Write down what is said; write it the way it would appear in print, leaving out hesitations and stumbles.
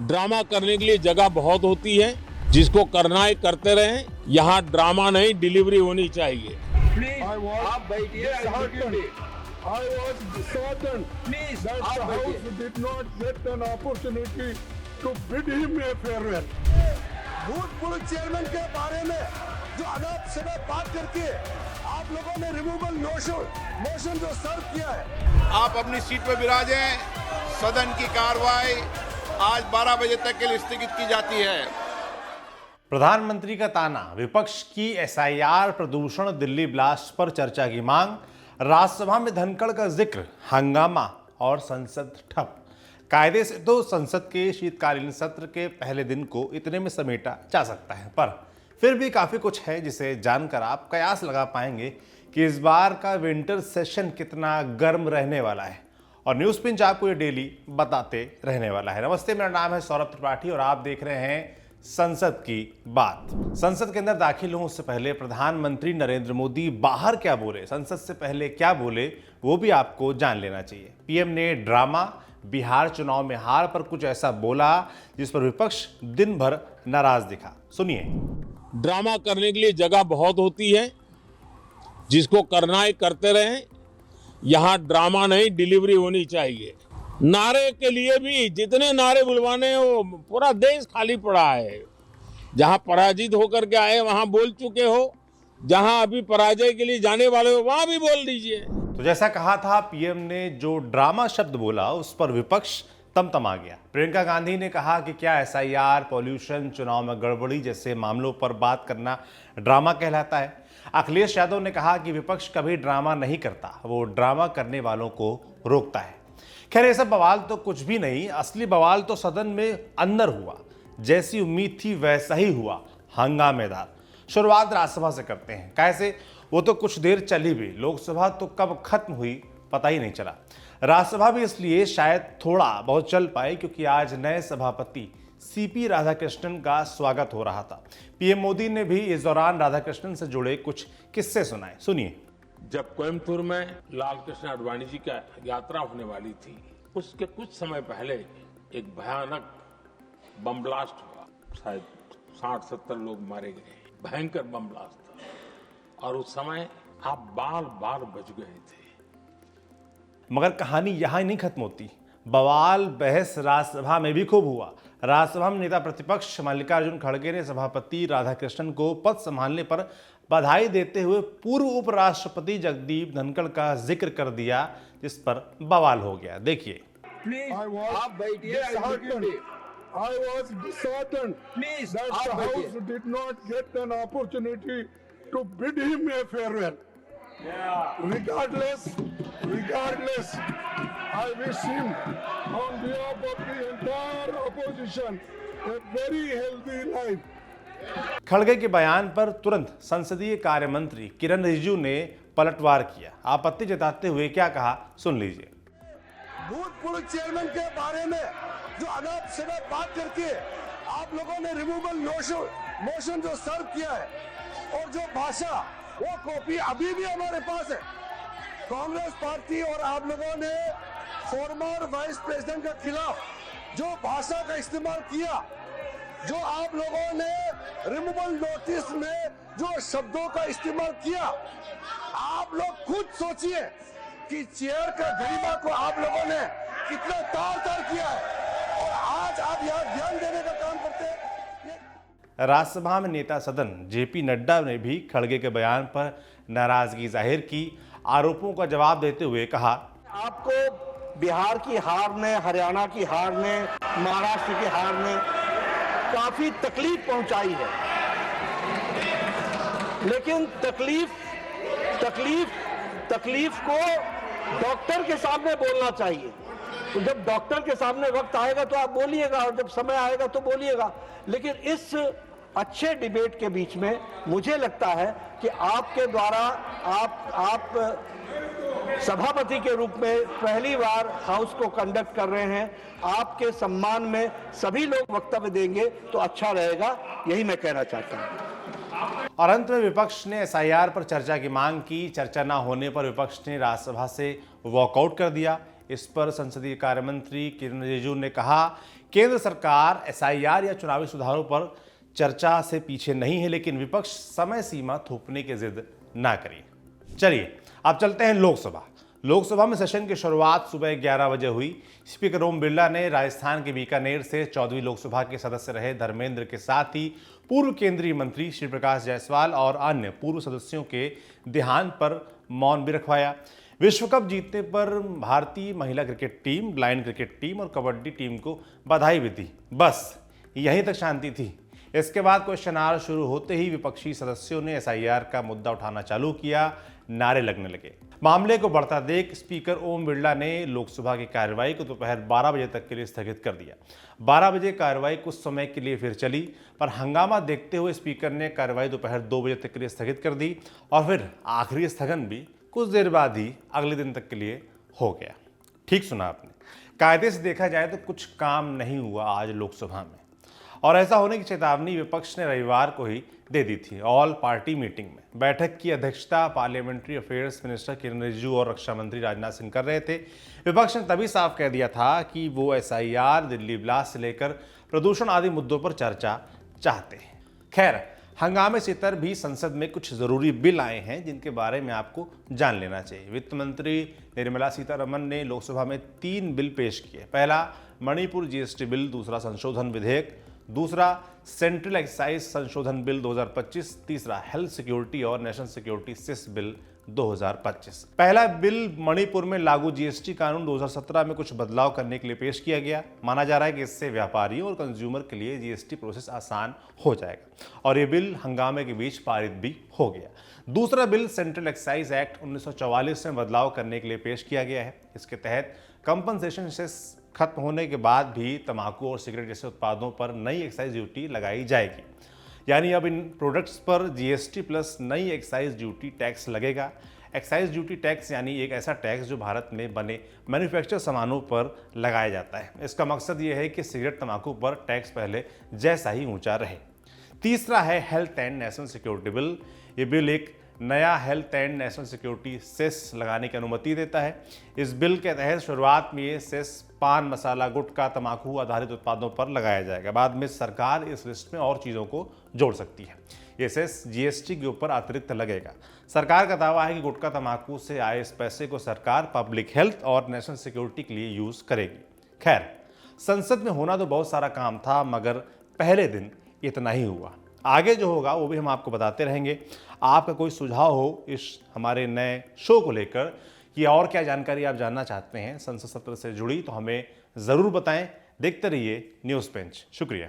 Drama करने के लिए जगह बहुत होती है, जिसको करना है करते रहें। यहाँ ड्रामा नहीं, डिलीवरी होनी चाहिए। आप बैठिए। I was disheartened that the House did not get an opportunity to bid him a farewell. भूतपूर्व चेयरमैन के बारे में जो अनाप शनाप बात करके आप लोगों ने रिमूवल मोशन जो सर्व किया है। आप अपनी सीट पर विराजें। सदन की कार्रवाई आज 12 बजे तक के लिए स्थगित की जाती है। प्रधानमंत्री का ताना, विपक्ष की एसआईआर, प्रदूषण, दिल्ली ब्लास्ट पर चर्चा की मांग, राज्यसभा में धनखड़ का जिक्र, हंगामा और संसद ठप। कायदे से तो संसद के शीतकालीन सत्र के पहले दिन को इतने में समेटा जा सकता है, पर फिर भी काफी कुछ है जिसे जानकर आप कयास लगा पाएंगे कि इस बार का विंटर सेशन कितना गर्म रहने वाला है। और न्यूज़ पिंच आपको ये डेली बताते रहने वाला है। नमस्ते, मेरा नाम है सौरभ त्रिपाठी और आप देख रहे हैं संसद की बात। संसद के अंदर दाखिल होने से पहले प्रधानमंत्री नरेंद्र मोदी बाहर क्या बोले, संसद से पहले क्या बोले, वो भी आपको जान लेना चाहिए। पीएम ने ड्रामा, बिहार चुनाव में हार पर कुछ ऐसा बोला जिस पर विपक्ष दिन भर नाराज दिखा। सुनिए। ड्रामा करने के लिए जगह बहुत होती है, जिसको करना है करते रहें। यहाँ ड्रामा नहीं, डिलीवरी होनी चाहिए। नारे के लिए भी जितने नारे बुलवाने हैं, वो पूरा देश खाली पड़ा है। जहां पराजित होकर के आए वहां बोल चुके हो, जहां अभी पराजय के लिए जाने वाले हो वहां भी बोल दीजिए। तो जैसा कहा था, पीएम ने जो ड्रामा शब्द बोला उस पर विपक्ष तमतमा गया। प्रियंका गांधी ने कहा कि क्या एसआईआर, पॉल्यूशन, चुनाव में गड़बड़ी जैसे मामलों पर बात करना ड्रामा कहलाता है। अखिलेश यादव ने कहा कि विपक्ष कभी ड्रामा नहीं करता, वो ड्रामा करने वालों को रोकता है। खैर, ये सब बवाल तो कुछ भी नहीं, असली बवाल तो सदन में अंदर हुआ। जैसी उम्मीद थी वैसा ही हुआ, हंगामेदार। शुरुआत राज्यसभा से करते हैं। कैसे, वो तो कुछ देर चली भी, लोकसभा तो कब खत्म हुई पता ही नहीं चला। राज्यसभा भी इसलिए शायद थोड़ा बहुत चल पाई क्योंकि आज नए सभापति सीपी राधाकृष्णन का स्वागत हो रहा था। पीएम मोदी ने भी इस दौरान राधाकृष्णन से जुड़े कुछ किस्से सुनाए। सुनिए। जब कोयम्बतूर में लाल कृष्ण आडवाणी जी का यात्रा होने वाली थी, उसके कुछ समय पहले एक भयानक बम ब्लास्ट हुआ। शायद 60-70 लोग मारे गए। भयंकर बम ब्लास्ट था और उस समय आप बाल बाल बच गए थे। मगर कहानी यहां नहीं खत्म होती। बवाल बहस राज्यसभा में भी खूब हुआ। राज्यसभा में नेता प्रतिपक्ष मल्लिकार्जुन खड़गे ने सभापति राधाकृष्णन को पद संभालने पर बधाई देते हुए पूर्व उपराष्ट्रपति जगदीप धनखड़ का जिक्र कर दिया, जिस पर बवाल हो गया। देखिए। आप बैठिए। I was disheartened that the House did not get an opportunity to bid him a farewell. Regardless, I wish him on behalf of the entire opposition a very healthy life. खड़गे के बयान पर तुरंत संसदीय कार्य मंत्री किरण रिजिजू ने पलटवार किया। आपत्ति जताते हुए क्या कहा, सुन लीजिए। भूतपूर्व चेयरमैन के बारे में जो अनाप शनाप बात करके आप लोगों ने रिमूवल मोशन जो सर्व किया है, और जो भाषा, वो कॉपी अभी भी हमारे पास है। कांग्रेस पार्टी और आप लोगों ने फॉर्मर वाइस प्रेसिडेंट के खिलाफ जो भाषा का इस्तेमाल किया, जो आप लोगों ने रिमूवल नोटिस में जो शब्दों का इस्तेमाल किया, आप लोग खुद सोचिए कि चेयर का गरिमा को आप लोगों ने कितना तार किया है, और आज आप यहाँ ध्यान देने का काम करते हैं। राज्यसभा में नेता सदन जेपी नड्डा ने भी खड़गे के बयान पर नाराजगी जाहिर की। आरोपों का जवाब देते हुए कहा, आपको बिहार की हार ने, हरियाणा की हार ने, महाराष्ट्र की हार ने काफी तकलीफ पहुंचाई है, लेकिन तकलीफ को डॉक्टर के सामने बोलना चाहिए। तो जब डॉक्टर के सामने वक्त आएगा तो आप बोलिएगा, और जब समय आएगा तो बोलिएगा। लेकिन इस अच्छे डिबेट के बीच में मुझे लगता है कि आपके द्वारा आप सभापति के रूप में पहली बार हाउस को कंडक्ट कर रहे हैं, आपके सम्मान में सभी लोग वक्तव्य देंगे तो अच्छा रहेगा, यही मैं कहना चाहता हूं। और अंत में विपक्ष ने एसआईआर पर चर्चा की मांग की। चर्चा न होने पर विपक्ष ने राज्यसभा से वॉकआउट कर दिया। इस पर संसदीय कार्य मंत्री किरण रिजिजू ने कहा केंद्र सरकार एसआईआर या चुनावी सुधारों पर चर्चा से पीछे नहीं है, लेकिन विपक्ष समय सीमा थोपने की जिद ना करिए। चलिए अब चलते हैं लोकसभा में सेशन की शुरुआत सुबह 11 बजे हुई। स्पीकर ओम बिरला ने राजस्थान के बीकानेर से 14वीं लोकसभा के सदस्य रहे धर्मेंद्र के साथ ही पूर्व केंद्रीय मंत्री श्री प्रकाश जायसवाल और अन्य पूर्व सदस्यों के देहांत पर मौन भी रखवाया। विश्व कप जीतने पर भारतीय महिला cricket team, blind cricket team और कबड्डी टीम को बधाई भी दी। बस यहीं तक शांति थी। इसके बाद क्वेश्चन आवर शुरू होते ही विपक्षी सदस्यों ने एसआईआर का मुद्दा उठाना चालू किया, नारे लगने लगे। मामले को बढ़ता देख स्पीकर ओम बिरला ने लोकसभा की कार्रवाई को दोपहर 12 बजे तक के लिए स्थगित कर दिया। 12 बजे कार्रवाई कुछ समय के लिए फिर चली, पर हंगामा देखते हुए स्पीकर ने कार्रवाई दोपहर 2 बजे तक के लिए स्थगित कर दी और फिर आखिरी स्थगन भी कुछ देर बाद ही अगले दिन तक के लिए हो गया। ठीक सुना आपने। कायदे से देखा जाए तो कुछ काम नहीं हुआ आज लोकसभा में, और ऐसा होने की चेतावनी विपक्ष ने रविवार को ही दे दी थी। ऑल पार्टी मीटिंग में बैठक की अध्यक्षता पार्लियामेंट्री अफेयर्स मिनिस्टर किरण रिजिजू और रक्षा मंत्री राजनाथ सिंह कर रहे थे। विपक्ष ने तभी साफ कह दिया था कि वो एसआईआर, दिल्ली ब्लास्ट से लेकर प्रदूषण आदि मुद्दों पर चर्चा चाहते हैं। खैर, हंगामे से इतर भी संसद में कुछ जरूरी बिल आए हैं जिनके बारे में आपको जान लेना चाहिए। वित्त मंत्री निर्मला सीतारमण ने लोकसभा में 3 बिल पेश किए। पहला मणिपुर जीएसटी बिल, दूसरा संशोधन विधेयक, दूसरा सेंट्रल एक्साइज संशोधन बिल 2025, तीसरा हेल्थ सिक्योरिटी और नेशनल सिक्योरिटी सेस बिल 2025। पहला बिल मणिपुर में लागू जीएसटी कानून 2017 में कुछ बदलाव करने के लिए पेश किया गया। माना जा रहा है कि इससे व्यापारियों और कंज्यूमर के लिए जीएसटी प्रोसेस आसान हो जाएगा, और ये बिल हंगामे के बीच पारित भी हो गया। दूसरा बिल सेंट्रल एक्साइज एक्ट 1944 में बदलाव करने के लिए पेश किया गया है। इसके तहत कंपनसेशन सेस खत्म होने के बाद भी तंबाकू और सिगरेट जैसे उत्पादों पर नई एक्साइज ड्यूटी लगाई जाएगी। यानी अब इन प्रोडक्ट्स पर जीएसटी प्लस नई एक्साइज ड्यूटी टैक्स लगेगा। एक्साइज ड्यूटी टैक्स यानी एक ऐसा टैक्स जो भारत में बने मैन्युफैक्चर सामानों पर लगाया जाता है। इसका मकसद ये है कि सिगरेट, तंबाकू पर टैक्स पहले जैसा ही ऊंचा रहे। तीसरा है health and national security bill. ये बिल एक नया health and national security cess लगाने की अनुमति देता है। इस बिल के तहत शुरुआत में ये सेस पान मसाला, गुटखा, तंबाकू आधारित उत्पादों पर लगाया जाएगा। बाद में सरकार इस लिस्ट में और चीज़ों को जोड़ सकती है। ये सेस जीएसटी के ऊपर अतिरिक्त लगेगा। सरकार का दावा है कि गुटखा, तंबाकू से आए इस पैसे को सरकार पब्लिक हेल्थ और नेशनल सिक्योरिटी के लिए यूज करेगी। खैर, संसद में होना तो बहुत सारा काम था, मगर पहले दिन इतना ही हुआ। आगे जो होगा वो भी हम आपको बताते रहेंगे। आपका कोई सुझाव हो इस हमारे नए शो को लेकर कि और क्या जानकारी आप जानना चाहते हैं संसद सत्र से जुड़ी, तो हमें ज़रूर बताएं। देखते रहिए न्यूज़ बेंच। शुक्रिया।